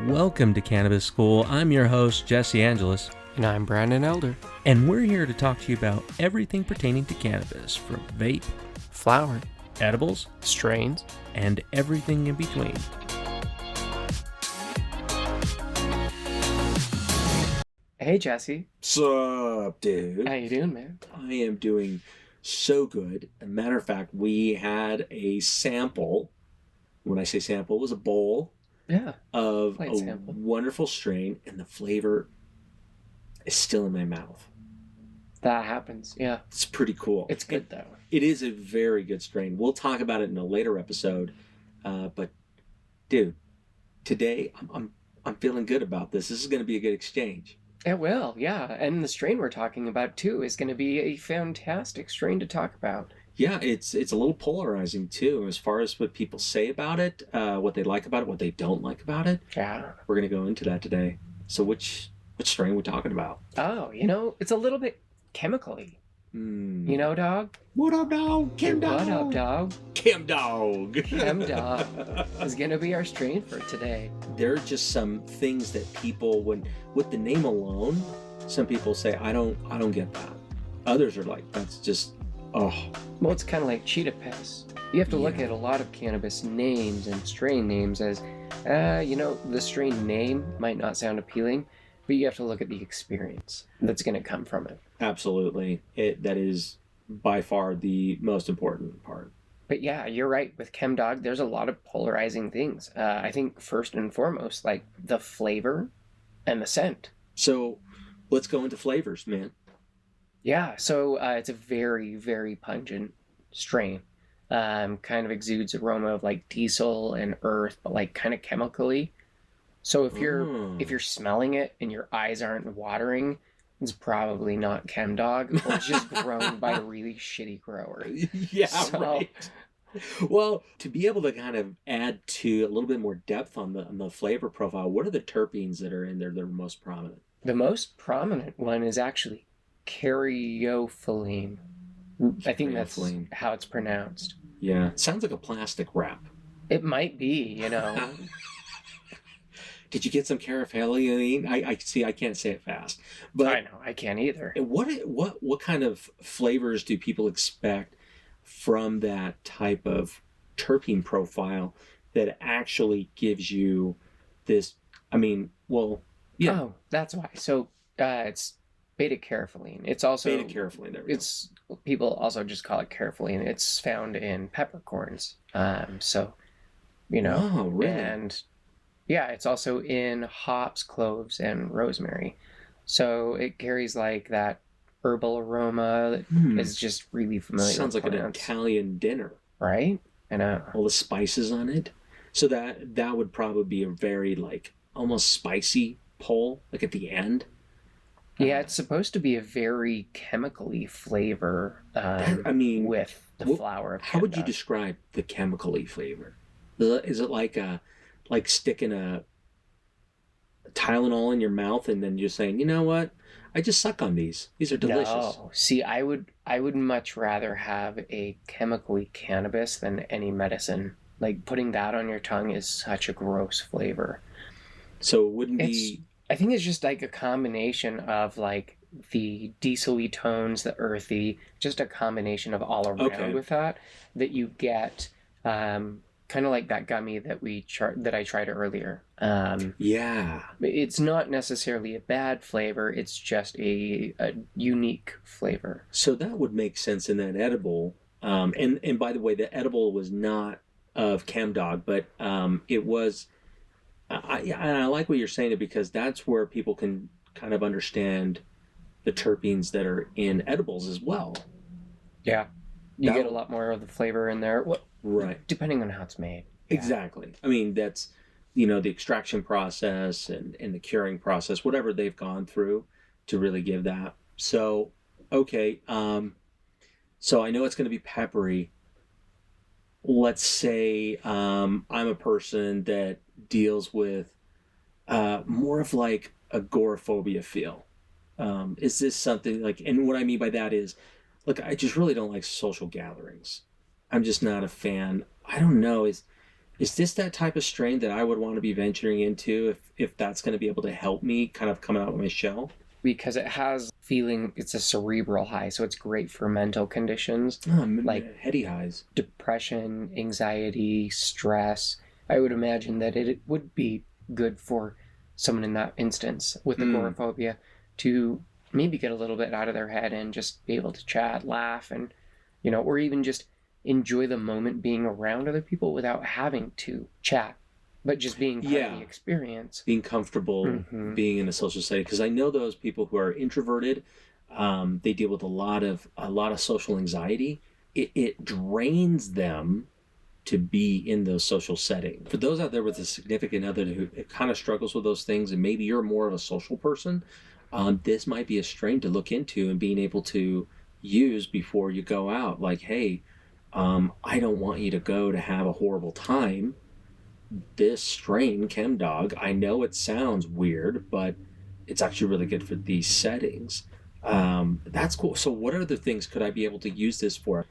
Welcome to Cannabis School. I'm your host, Jesse Angeles. And I'm Brandon Elder. And we're here to talk to you about everything pertaining to cannabis, from vape, flower, edibles, strains, and everything in between. Hey, Jesse. Sup, dude? How you doing, man? I am doing so good. As a matter of fact, we had a sample. When I say sample, it was a bowl of a sample. wonderful strain, and the flavor is still in my mouth. That happens, yeah. It's pretty cool. It's good, though. It is a very good strain. We'll talk about it in a later episode. But, dude, today I'm feeling good about this. This is going to be a good exchange. It will, yeah. And the strain we're talking about, too, is going to be a fantastic strain to talk about. Yeah, it's a little polarizing, too, as far as what people say about it, what they like about it, what they don't like about it. Yeah. We're going to go into that today. So which strain are we talking about? Oh, it's a little bit chemically. You know, dog? What up, dog? Chemdawg. What up, dog? Chemdawg. Chemdawg is going to be our strain for today. There are just some things that people, with the name alone, some people say, I don't get that. Others are like, that's just, oh. Well, it's kind of like cheetah piss. You have to look at a lot of cannabis names and strain names as, the strain name might not sound appealing, but you have to look at the experience that's going to come from it. Absolutely. That is by far the most important part. But yeah, you're right. With Chemdawg, there's a lot of polarizing things. I think first and foremost, like the flavor and the scent. So let's go into flavors, man. Yeah, so it's a very, very pungent strain. Kind of exudes aroma of like diesel and earth, but like kind of chemically. So if you're smelling it and your eyes aren't watering, it's probably not Chemdawg, or it's just grown by a really shitty grower. Yeah, right. Well, to be able to kind of add to a little bit more depth on the flavor profile, what are the terpenes that are in there that are most prominent? The most prominent one is actually caryophyllene. I think that's how it's pronounced. Yeah, it sounds like a plastic wrap. It might be, Did you get some caryophyllene? I see. I can't say it fast, but I know I can't either. What kind of flavors do people expect from that type of terpene profile that actually gives you this? I mean, well, yeah. Oh, that's why. So it's beta-caryophyllene. It's also beta-caryophyllene. There we go. People also just call it caryophyllene. It's found in peppercorns. Oh, really? And yeah, it's also in hops, cloves, and rosemary. So it carries like that herbal aroma that is just really familiar. Sounds like plants. An Italian dinner. Right? I know. All the spices on it. So that would probably be a very like almost spicy pull, like at the end. Yeah, it's supposed to be a very chemically flavor with the flower of Chemdawg. How would you describe the chemically flavor? Is it like sticking a Tylenol in your mouth and then just saying, you know what? I just suck on these. These are delicious. No. See, I would much rather have a chemically cannabis than any medicine. Like putting that on your tongue is such a gross flavor. So it wouldn't be... I think it's just like a combination of like the diesel-y tones, the earthy, just a combination of all around with that you get kind of like that gummy that that I tried earlier. Yeah. It's not necessarily a bad flavor, it's just a unique flavor. So that would make sense in that edible. And by the way, the edible was not of Chemdawg, but it was... I like what you're saying, because that's where people can kind of understand the terpenes that are in edibles as well. Yeah. You get a lot more of the flavor in there. Right. Depending on how it's made. Yeah. Exactly. I mean, that's, the extraction process and the curing process, whatever they've gone through to really give that. So, okay. So I know it's going to be peppery. Let's say I'm a person that deals with more of like agoraphobia feel. Is this something like, and what I mean by that is, look, I just really don't like social gatherings. I'm just not a fan. I don't know. is this that type of strain that I would want to be venturing into if that's going to be able to help me kind of come out of my shell? Because it has feeling, it's a cerebral high, so it's great for mental conditions like Heady highs. depression, anxiety, stress. I would imagine that it would be good for someone in that instance with agoraphobia to maybe get a little bit out of their head and just be able to chat, laugh, and, or even just enjoy the moment being around other people without having to chat, but just being part of the experience. Being comfortable being in a social setting. Because I know those people who are introverted, they deal with a lot of social anxiety. It drains them to be in those social settings. For those out there with a significant other who kind of struggles with those things, and maybe you're more of a social person, this might be a strain to look into and being able to use before you go out. Like, hey, I don't want you to go to have a horrible time. This strain, Chemdawg, I know it sounds weird, but it's actually really good for these settings. That's cool. So what other things could I be able to use this for?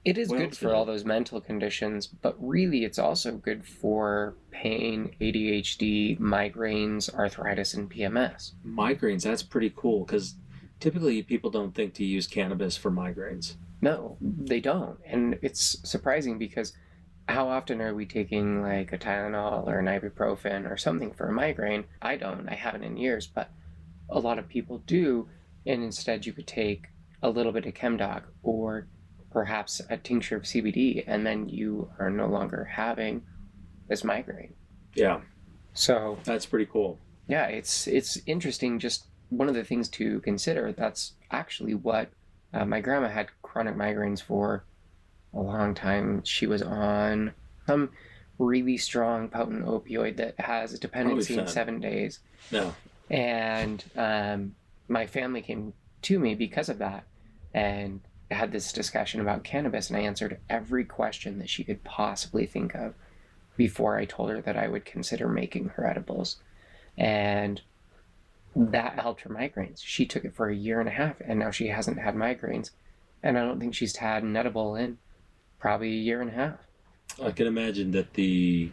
It is good for all those mental conditions, but really it's also good for pain, ADHD, migraines, arthritis, and PMS. Migraines, that's pretty cool, because typically people don't think to use cannabis for migraines. No, they don't. And it's surprising because how often are we taking like a Tylenol or an ibuprofen or something for a migraine? I don't. I haven't in years, but a lot of people do. And instead you could take a little bit of Chemdawg or perhaps a tincture of CBD, and then you are no longer having this migraine. Yeah. So that's pretty cool. Yeah, it's interesting. Just one of the things to consider. That's actually what my grandma had chronic migraines for a long time. She was on some really strong, potent opioid that has a dependency in 7 days. No. And my family came to me because of that and had this discussion about cannabis, and I answered every question that she could possibly think of before I told her that I would consider making her edibles. And that helped her migraines. She took it for 1.5 years, and now she hasn't had migraines. And I don't think she's had an edible in probably 1.5 years. I can imagine that the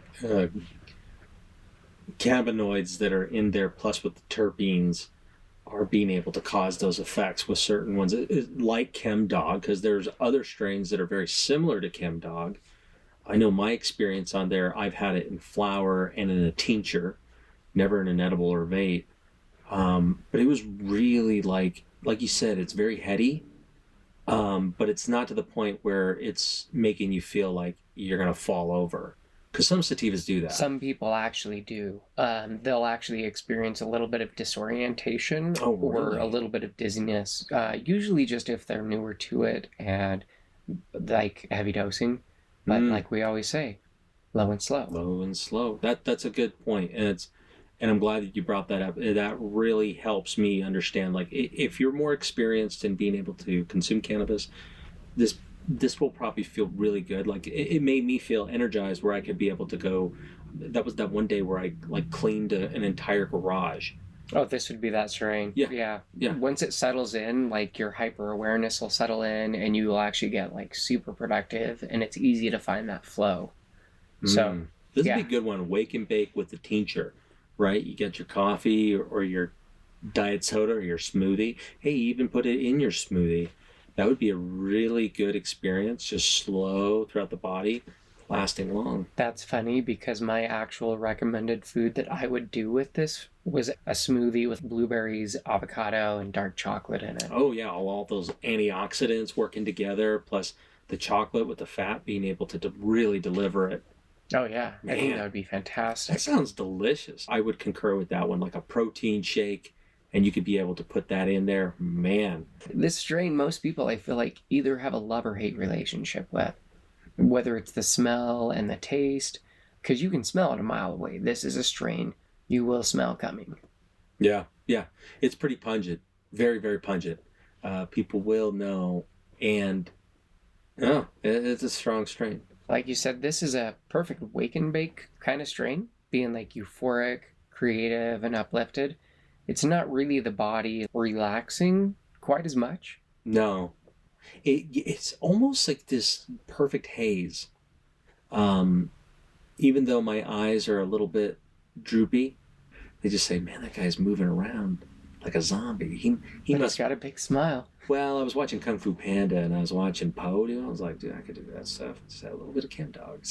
cannabinoids that are in there, plus with the terpenes, are being able to cause those effects with certain ones, like Chemdawg, because there's other strains that are very similar to Chemdawg. I know my experience on there, I've had it in flower and in a tincture, never in an edible or vape. But it was really like you said, it's very heady, but it's not to the point where it's making you feel like you're going to fall over. Because some sativas do that. Some people actually do. They'll actually experience a little bit of disorientation or a little bit of dizziness, usually just if they're newer to it and like heavy dosing. But like we always say, low and slow. Low and slow. That's a good point. And I'm glad that you brought that up. That really helps me understand, like, if you're more experienced in being able to consume cannabis, this will probably feel really good. Like, it made me feel energized where I could be able to go. That was that one day where I like cleaned an entire garage. Oh, this would be that strain. Yeah. Once it settles in, like your hyper awareness will settle in and you will actually get like super productive, and it's easy to find that flow. So this would be a good one. Wake and bake with the tincture, right? You get your coffee or your diet soda or your smoothie. Hey, you even put it in your smoothie. That would be a really good experience, just slow throughout the body, lasting long. That's funny because my actual recommended food that I would do with this was a smoothie with blueberries, avocado, and dark chocolate in it. Oh yeah, all those antioxidants working together, plus the chocolate with the fat being able to really deliver it. Oh yeah, I think that would be fantastic. That sounds delicious. I would concur with that one, like a protein shake. And you could be able to put that in there. Man. This strain, most people, I feel like, either have a love or hate relationship with. Whether it's the smell and the taste, because you can smell it a mile away. This is a strain you will smell coming. Yeah. It's pretty pungent. Very, very pungent. People will know. And, it's a strong strain. Like you said, this is a perfect wake and bake kind of strain. Being like euphoric, creative, and uplifted. It's not really the body relaxing quite as much. No. It's almost like this perfect haze. And even though my eyes are a little bit droopy, they just say, "Man, that guy's moving around like a zombie." He But must. he's got a big smile. Well, I was watching Kung Fu Panda and I was watching Poe. I was like, dude, I could do that stuff. Just had a little bit of Chemdawg.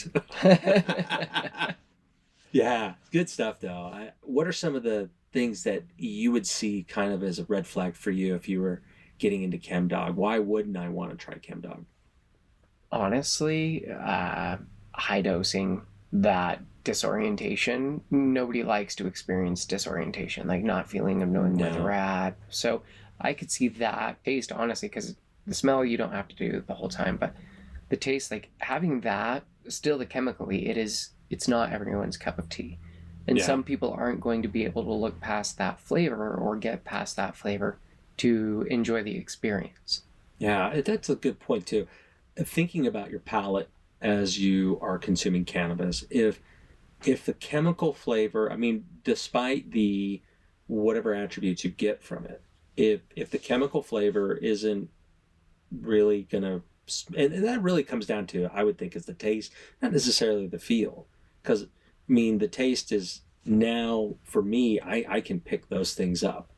Yeah, good stuff though. What are some of the things that you would see kind of as a red flag for you if you were getting into Chemdawg? Why wouldn't I want to try Chemdawg? Honestly, high dosing, that disorientation. Nobody likes to experience disorientation, like not feeling of knowing where No. they're at. So I could see that taste, honestly, because the smell you don't have to do the whole time, but the taste, like having that, still the chemically, it's not everyone's cup of tea. And Yeah. some people aren't going to be able to look past that flavor or get past that flavor to enjoy the experience. Yeah, that's a good point too. Thinking about your palate as you are consuming cannabis, if the chemical flavor, I mean, despite the whatever attributes you get from it, if the chemical flavor isn't really gonna, and that really comes down to, I would think, is the taste, not necessarily the feel, because I mean, the taste is now for me, I can pick those things up.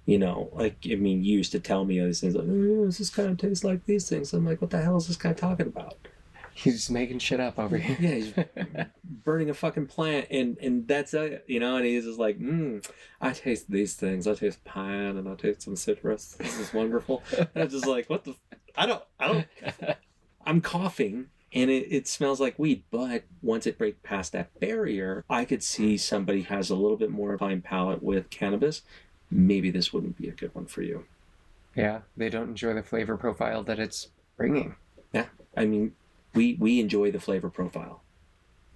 Like, I mean, you used to tell me these things like, oh, does this kind of taste like these things? I'm like, what the hell is this guy talking about? He's just making shit up over here. Yeah, he's burning a fucking plant, and that's it, and he's just like, I taste these things. I taste pine, and I taste some citrus. This is wonderful. And I'm just like, what the? I don't. I'm coughing, and it smells like weed. But once it breaks past that barrier, I could see somebody has a little bit more fine palate with cannabis. Maybe this wouldn't be a good one for you. Yeah, they don't enjoy the flavor profile that it's bringing. Yeah, I mean, we enjoy the flavor profile.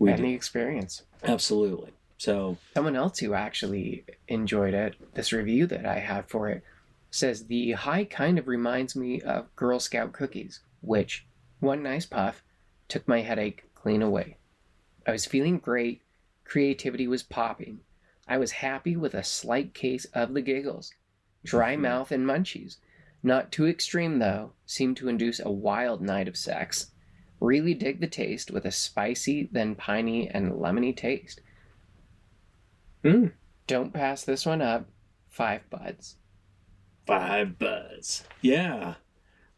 We And do. the experience. Absolutely. So Someone else who actually enjoyed it, this review that I have for it, says the high kind of reminds me of Girl Scout cookies, which, one nice puff, took my headache clean away. I was feeling great, creativity was popping. I was happy with a slight case of the giggles. Dry mouth and munchies. Not too extreme though, seemed to induce a wild night of sex. Really dig the taste with a spicy, then piney and lemony taste. Don't pass this one up. 5 buds. 5 buds. Yeah.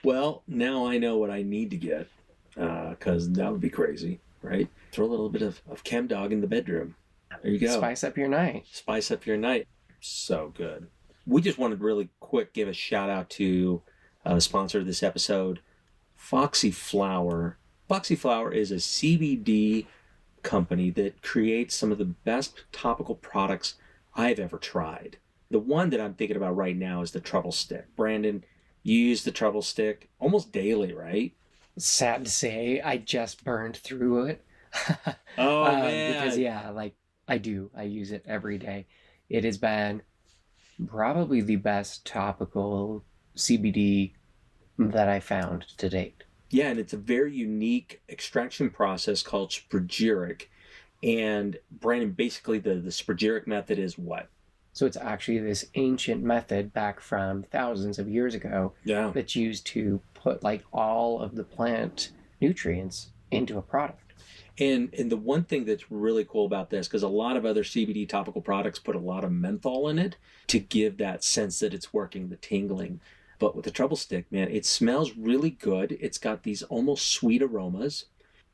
Well, now I know what I need to get, because that would be crazy, right? Throw a little bit of Chemdawg in the bedroom. There you go. Spice up your night. Spice up your night. So good. We just wanted to really quick give a shout out to the sponsor of this episode, Foxy Flower. Foxy Flower is a CBD company that creates some of the best topical products I've ever tried. The one that I'm thinking about right now is the Trouble Stick. Brandon, you use the Trouble Stick almost daily, right? Sad to say, I just burned through it. Oh, man. Because, yeah, like, I do. I use it every day. It has been probably the best topical CBD that I found to date. Yeah, and it's a very unique extraction process called spagyric. And Brandon, basically the spagyric method is what? So it's actually this ancient method back from thousands of years ago Yeah. that's used to put like all of the plant nutrients into a product. And the one thing that's really cool about this, because a lot of other CBD topical products put a lot of menthol in it to give that sense that it's working, the tingling. But with the Trouble Stick, man, it smells really good. It's got these almost sweet aromas.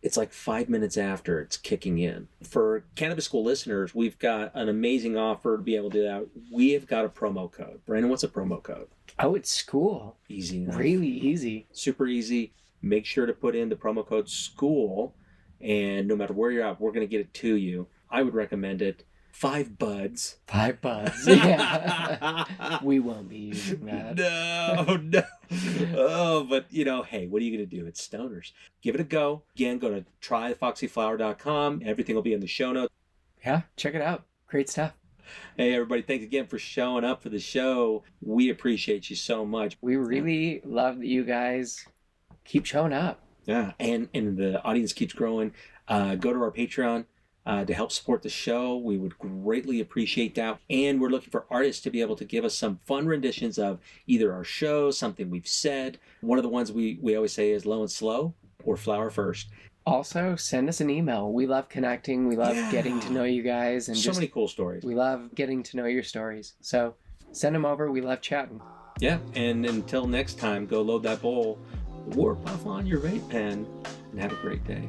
It's like 5 minutes after it's kicking in. For Cannabis School listeners, we've got an amazing offer to be able to do that. We have got a promo code. Brandon, what's a promo code? Oh, it's cool. Easy enough. Really easy. Super easy. Make sure to put in the promo code SCHOOL, and no matter where you're at, we're going to get it to you. I would recommend it. 5 buds. 5 buds. Yeah. We won't be using that. No. Oh, but hey, what are you going to do? It's stoners. Give it a go. Again, go to tryfoxyflower.com. Everything will be in the show notes. Yeah, check it out. Great stuff. Hey, everybody, thanks again for showing up for the show. We appreciate you so much. We really love that you guys keep showing up. Yeah, and the audience keeps growing. Go to our Patreon to help support the show. We would greatly appreciate that. And we're looking for artists to be able to give us some fun renditions of either our show, something we've said. One of the ones we always say is low and slow or flower first. Also, send us an email. We love connecting. We love getting to know you guys, and so many cool stories. We love getting to know your stories. So send them over. We love chatting. Yeah, and until next time, go load that bowl or puff on your vape pen and have a great day.